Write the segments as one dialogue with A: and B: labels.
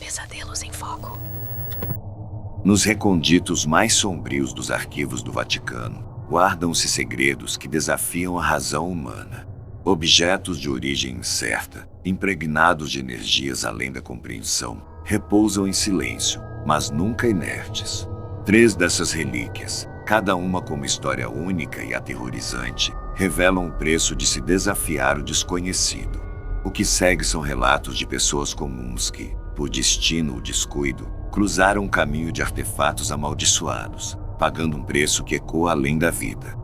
A: Pesadelos em Foco.
B: Nos recônditos mais sombrios dos arquivos do Vaticano, guardam-se segredos que desafiam a razão humana. Objetos de origem incerta, impregnados de energias além da compreensão, repousam em silêncio, mas nunca inertes. 3 dessas relíquias, cada uma com uma história única e aterrorizante, revelam o preço de se desafiar o desconhecido. O que segue são relatos de pessoas comuns que, por destino ou descuido, cruzaram um caminho de artefatos amaldiçoados, pagando um preço que ecoa além da vida.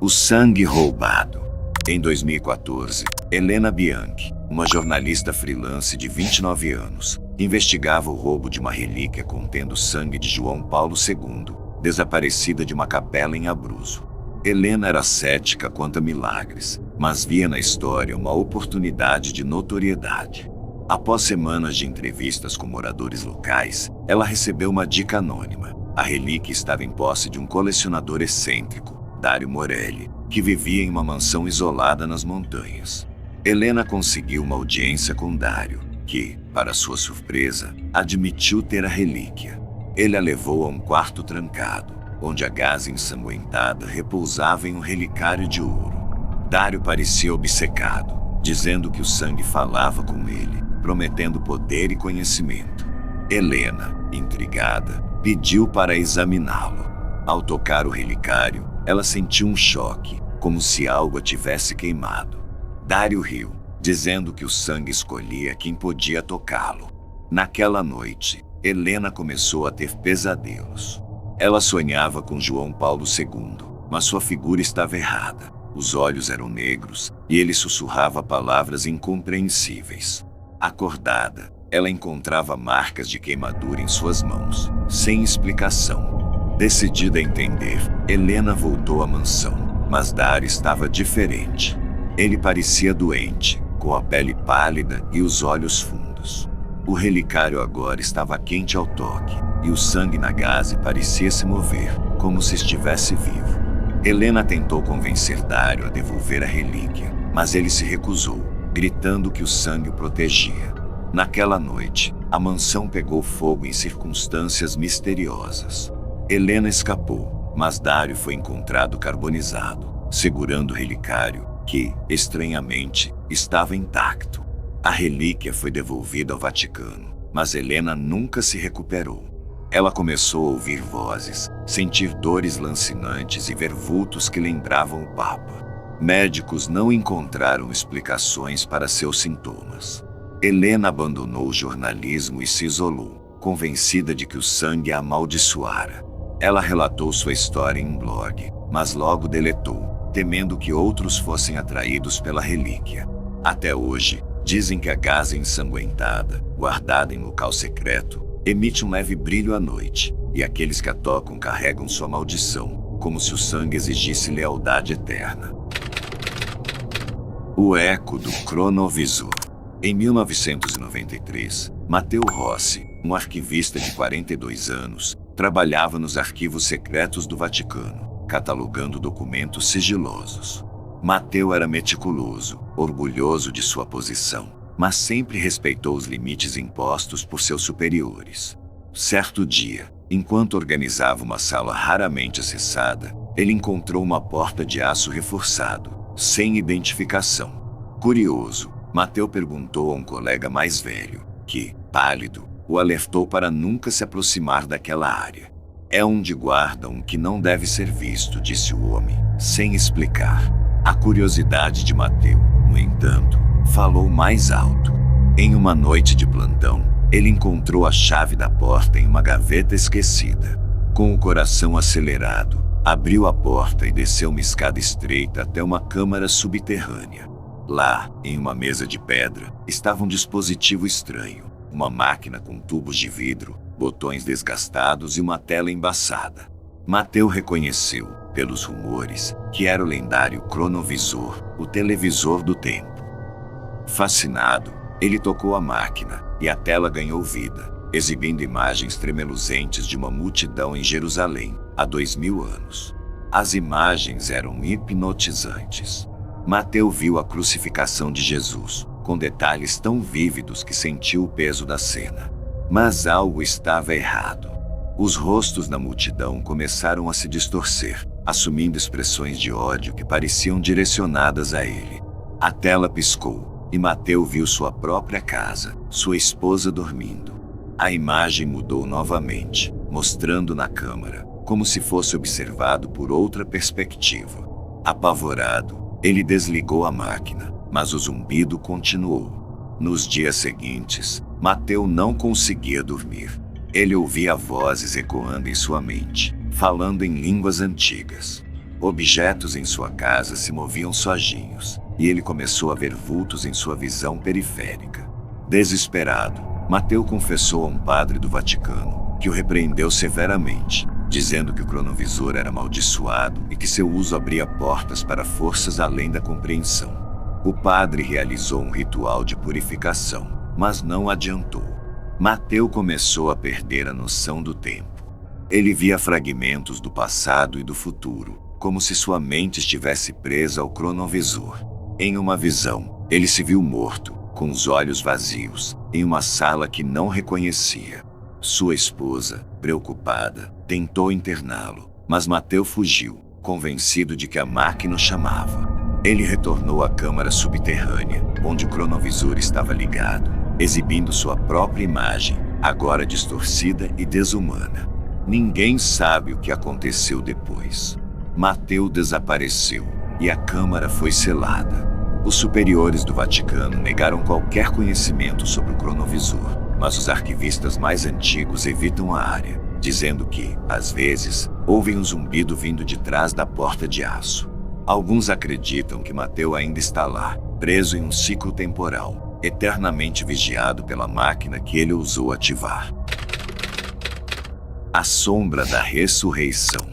B: O sangue roubado. Em 2014, Helena Bianchi, uma jornalista freelance de 29 anos, investigava o roubo de uma relíquia contendo sangue de João Paulo II, desaparecida de uma capela em Abruzzo. Helena era cética quanto a milagres, mas via na história uma oportunidade de notoriedade. Após semanas de entrevistas com moradores locais, ela recebeu uma dica anônima. A relíquia estava em posse de um colecionador excêntrico, Dario Morelli, que vivia em uma mansão isolada nas montanhas. Helena conseguiu uma audiência com Dario, que, para sua surpresa, admitiu ter a relíquia. Ele a levou a um quarto trancado, onde a gaza ensanguentada repousava em um relicário de ouro. Dario parecia obcecado, dizendo que o sangue falava com ele, prometendo poder e conhecimento. Helena, intrigada, pediu para examiná-lo. Ao tocar o relicário, ela sentiu um choque, como se algo a tivesse queimado. Dario riu, dizendo que o sangue escolhia quem podia tocá-lo. Naquela noite, Helena começou a ter pesadelos. Ela sonhava com João Paulo II, mas sua figura estava errada. Os olhos eram negros e ele sussurrava palavras incompreensíveis. Acordada, ela encontrava marcas de queimadura em suas mãos, sem explicação. Decidida a entender, Helena voltou à mansão, mas Dario estava diferente. Ele parecia doente, com a pele pálida e os olhos fundos. O relicário agora estava quente ao toque, e o sangue na gaze parecia se mover, como se estivesse vivo. Helena tentou convencer Dario a devolver a relíquia, mas ele se recusou, gritando que o sangue o protegia. Naquela noite, a mansão pegou fogo em circunstâncias misteriosas. Helena escapou, mas Dario foi encontrado carbonizado, segurando o relicário, que, estranhamente, estava intacto. A relíquia foi devolvida ao Vaticano, mas Helena nunca se recuperou. Ela começou a ouvir vozes, sentir dores lancinantes e ver vultos que lembravam o Papa. Médicos não encontraram explicações para seus sintomas. Helena abandonou o jornalismo e se isolou, convencida de que o sangue a amaldiçoara. Ela relatou sua história em um blog, mas logo deletou, temendo que outros fossem atraídos pela relíquia. Até hoje, dizem que a gaza ensanguentada, guardada em local secreto, emite um leve brilho à noite, e aqueles que a tocam carregam sua maldição, como se o sangue exigisse lealdade eterna. O eco do cronovisor. Em 1993, Matteo Rossi, um arquivista de 42 anos, trabalhava nos arquivos secretos do Vaticano, catalogando documentos sigilosos. Matteo era meticuloso, orgulhoso de sua posição, mas sempre respeitou os limites impostos por seus superiores. Certo dia, enquanto organizava uma sala raramente acessada, ele encontrou uma porta de aço reforçado, sem identificação. Curioso, Matteo perguntou a um colega mais velho, que, pálido, o alertou para nunca se aproximar daquela área. É onde guardam o que não deve ser visto, disse o homem, sem explicar. A curiosidade de Matteo, no entanto, falou mais alto. Em uma noite de plantão, ele encontrou a chave da porta em uma gaveta esquecida. Com o coração acelerado, abriu a porta e desceu uma escada estreita até uma câmara subterrânea. Lá, em uma mesa de pedra, estava um dispositivo estranho, uma máquina com tubos de vidro, botões desgastados e uma tela embaçada. Matteo reconheceu, pelos rumores, que era o lendário cronovisor, o televisor do tempo. Fascinado, ele tocou a máquina, e a tela ganhou vida, exibindo imagens tremeluzentes de uma multidão em Jerusalém, há 2000 anos. As imagens eram hipnotizantes. Matteo viu a crucificação de Jesus, com detalhes tão vívidos que sentiu o peso da cena. Mas algo estava errado. Os rostos na multidão começaram a se distorcer, assumindo expressões de ódio que pareciam direcionadas a ele. A tela piscou, e Mateu viu sua própria casa, sua esposa dormindo. A imagem mudou novamente, mostrando na câmara, como se fosse observado por outra perspectiva. Apavorado, ele desligou a máquina, mas o zumbido continuou. Nos dias seguintes, Mateu não conseguia dormir. Ele ouvia vozes ecoando em sua mente, falando em línguas antigas. Objetos em sua casa se moviam sozinhos, e ele começou a ver vultos em sua visão periférica. Desesperado, Mateu confessou a um padre do Vaticano, que o repreendeu severamente, dizendo que o cronovisor era amaldiçoado e que seu uso abria portas para forças além da compreensão. O padre realizou um ritual de purificação, mas não adiantou. Mateu começou a perder a noção do tempo. Ele via fragmentos do passado e do futuro, como se sua mente estivesse presa ao cronovisor. Em uma visão, ele se viu morto, com os olhos vazios, em uma sala que não reconhecia. Sua esposa, preocupada, tentou interná-lo, mas Mateu fugiu, convencido de que a máquina o chamava. Ele retornou à câmara subterrânea, onde o cronovisor estava ligado, exibindo sua própria imagem, agora distorcida e desumana. Ninguém sabe o que aconteceu depois. Mateu desapareceu, e a câmara foi selada. Os superiores do Vaticano negaram qualquer conhecimento sobre o cronovisor, mas os arquivistas mais antigos evitam a área, dizendo que, às vezes, ouvem um zumbido vindo de trás da porta de aço. Alguns acreditam que Mateu ainda está lá, preso em um ciclo temporal, eternamente vigiado pela máquina que ele ousou ativar. A sombra da ressurreição.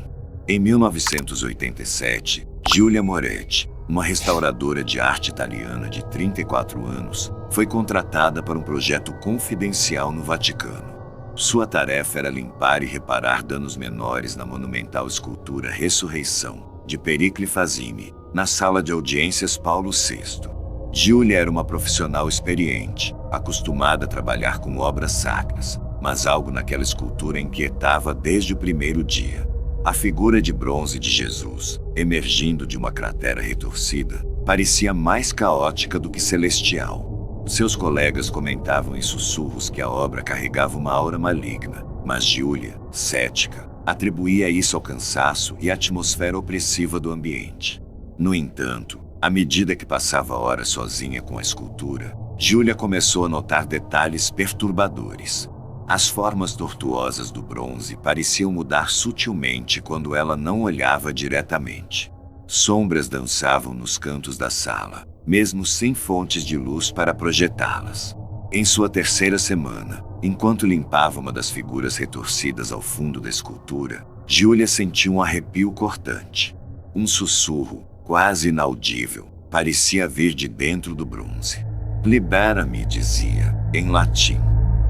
B: Em 1987, Giulia Moretti, uma restauradora de arte italiana de 34 anos, foi contratada para um projeto confidencial no Vaticano. Sua tarefa era limpar e reparar danos menores na monumental escultura Ressurreição, de Pericle Fazzini, na sala de audiências Paulo VI. Giulia era uma profissional experiente, acostumada a trabalhar com obras sacras, mas algo naquela escultura inquietava desde o primeiro dia. A figura de bronze de Jesus, emergindo de uma cratera retorcida, parecia mais caótica do que celestial. Seus colegas comentavam em sussurros que a obra carregava uma aura maligna, mas Giulia, cética, atribuía isso ao cansaço e à atmosfera opressiva do ambiente. No entanto, à medida que passava horas sozinha com a escultura, Giulia começou a notar detalhes perturbadores. As formas tortuosas do bronze pareciam mudar sutilmente quando ela não olhava diretamente. Sombras dançavam nos cantos da sala, mesmo sem fontes de luz para projetá-las. Em sua terceira semana, enquanto limpava uma das figuras retorcidas ao fundo da escultura, Giulia sentiu um arrepio cortante. Um sussurro, quase inaudível, parecia vir de dentro do bronze. "Libera-me", dizia, em latim.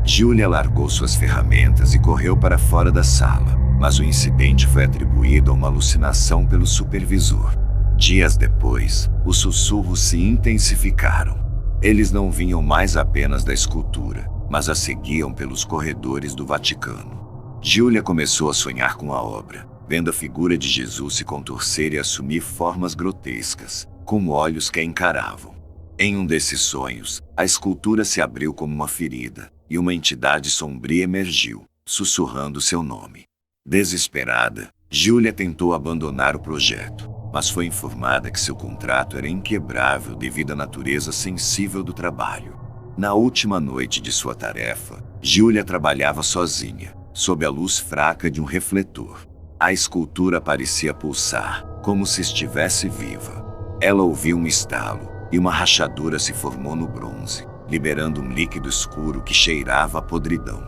B: Giulia largou suas ferramentas e correu para fora da sala, mas o incidente foi atribuído a uma alucinação pelo supervisor. Dias depois, os sussurros se intensificaram. Eles não vinham mais apenas da escultura, mas a seguiam pelos corredores do Vaticano. Giulia começou a sonhar com a obra, vendo a figura de Jesus se contorcer e assumir formas grotescas, com olhos que a encaravam. Em um desses sonhos, a escultura se abriu como uma ferida, e uma entidade sombria emergiu, sussurrando seu nome. Desesperada, Giulia tentou abandonar o projeto, mas foi informada que seu contrato era inquebrável devido à natureza sensível do trabalho. Na última noite de sua tarefa, Giulia trabalhava sozinha, sob a luz fraca de um refletor. A escultura parecia pulsar, como se estivesse viva. Ela ouviu um estalo, e uma rachadura se formou no bronze, liberando um líquido escuro que cheirava a podridão.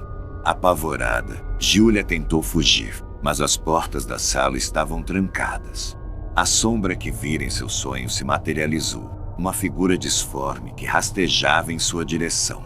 B: Apavorada, Giulia tentou fugir, mas as portas da sala estavam trancadas. A sombra que vira em seu sonho se materializou, uma figura disforme que rastejava em sua direção.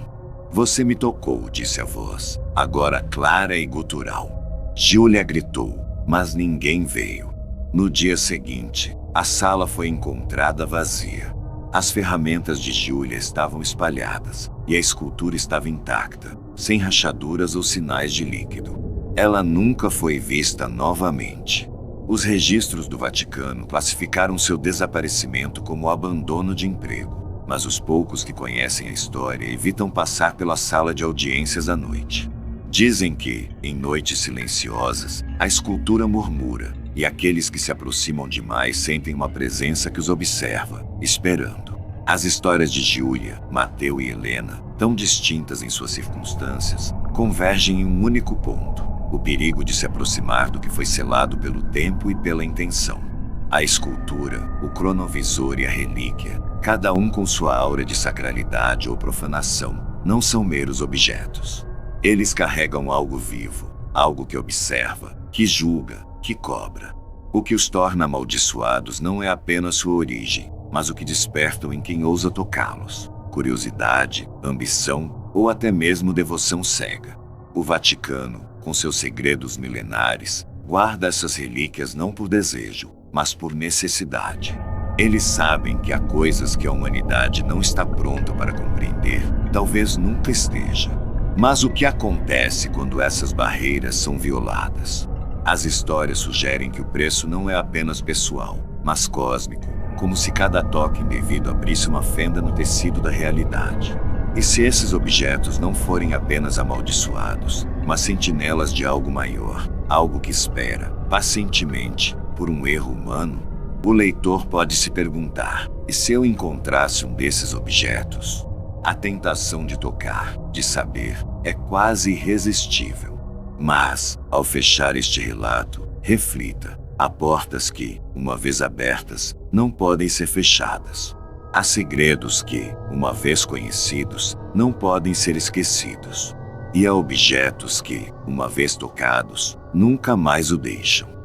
B: "Você me tocou", disse a voz, agora clara e gutural. Giulia gritou, mas ninguém veio. No dia seguinte, a sala foi encontrada vazia. As ferramentas de Júlia estavam espalhadas, e a escultura estava intacta, sem rachaduras ou sinais de líquido. Ela nunca foi vista novamente. Os registros do Vaticano classificaram seu desaparecimento como abandono de emprego, mas os poucos que conhecem a história evitam passar pela sala de audiências à noite. Dizem que, em noites silenciosas, a escultura murmura, e aqueles que se aproximam demais sentem uma presença que os observa, esperando. As histórias de Júlia, Mateu e Helena, tão distintas em suas circunstâncias, convergem em um único ponto: o perigo de se aproximar do que foi selado pelo tempo e pela intenção. A escultura, o cronovisor e a relíquia, cada um com sua aura de sacralidade ou profanação, não são meros objetos. Eles carregam algo vivo, algo que observa, que julga, que cobra. O que os torna amaldiçoados não é apenas sua origem, mas o que despertam em quem ousa tocá-los: curiosidade, ambição ou até mesmo devoção cega. O Vaticano, com seus segredos milenares, guarda essas relíquias não por desejo, mas por necessidade. Eles sabem que há coisas que a humanidade não está pronta para compreender, talvez nunca esteja. Mas o que acontece quando essas barreiras são violadas? As histórias sugerem que o preço não é apenas pessoal, mas cósmico, como se cada toque indevido abrisse uma fenda no tecido da realidade. E se esses objetos não forem apenas amaldiçoados, mas sentinelas de algo maior, algo que espera, pacientemente, por um erro humano? O leitor pode se perguntar: e se eu encontrasse um desses objetos? A tentação de tocar, de saber, é quase irresistível. Mas, ao fechar este relato, reflita: há portas que, uma vez abertas, não podem ser fechadas. Há segredos que, uma vez conhecidos, não podem ser esquecidos. E há objetos que, uma vez tocados, nunca mais o deixam.